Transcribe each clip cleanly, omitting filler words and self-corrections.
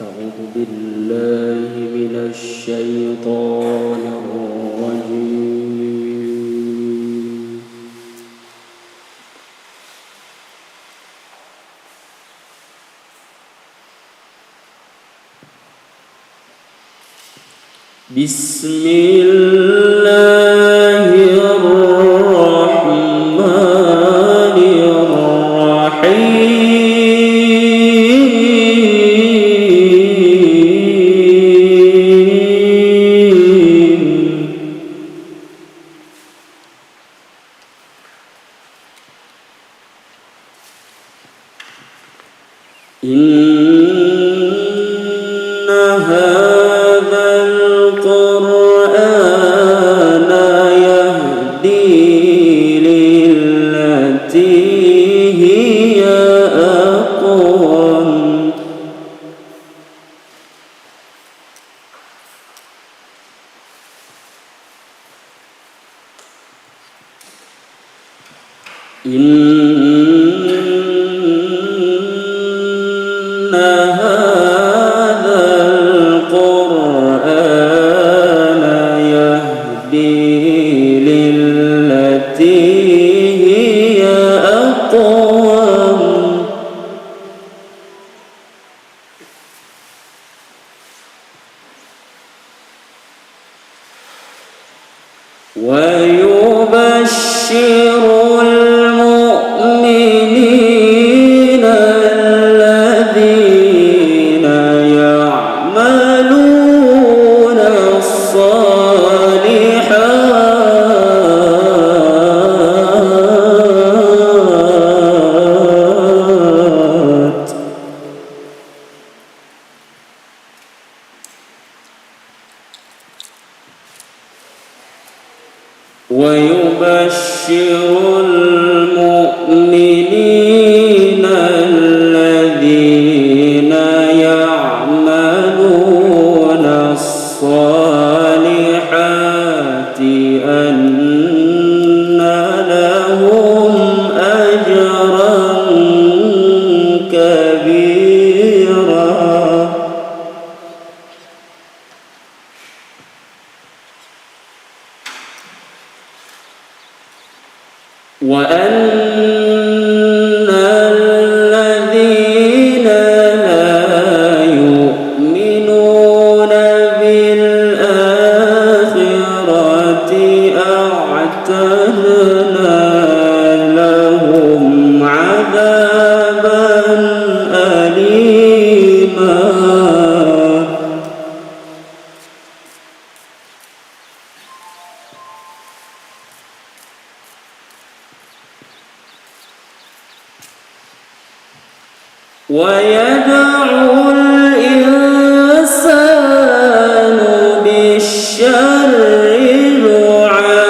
أعوذ بالله من الشيطان الرجيم. بسم الله الرحمن الرحيم. إن هذا القرآن يهدي للتي هي أقوم. إن هذا القرآن يهدي للتي هي أقوم. ويبشر المؤمنين الذين يعملون الصالحات المؤمنين الذين يعملون الصالحات أن لهم أجرا كبيرا. وأن الذين لا يؤمنون بالآخرة أعتدنا لهم عذابا أليما. ويدعو الإنسان بالشر دعاءه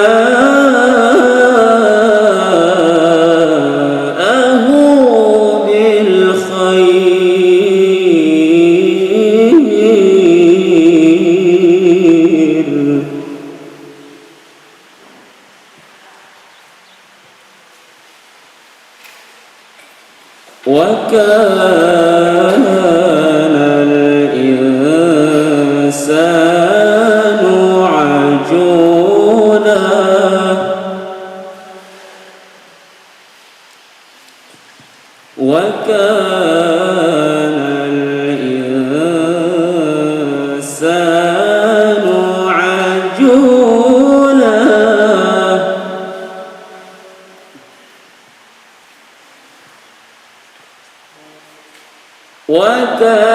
بالخير. وكان الإنسان عجولا. وكان الإنسان عجولا. وكان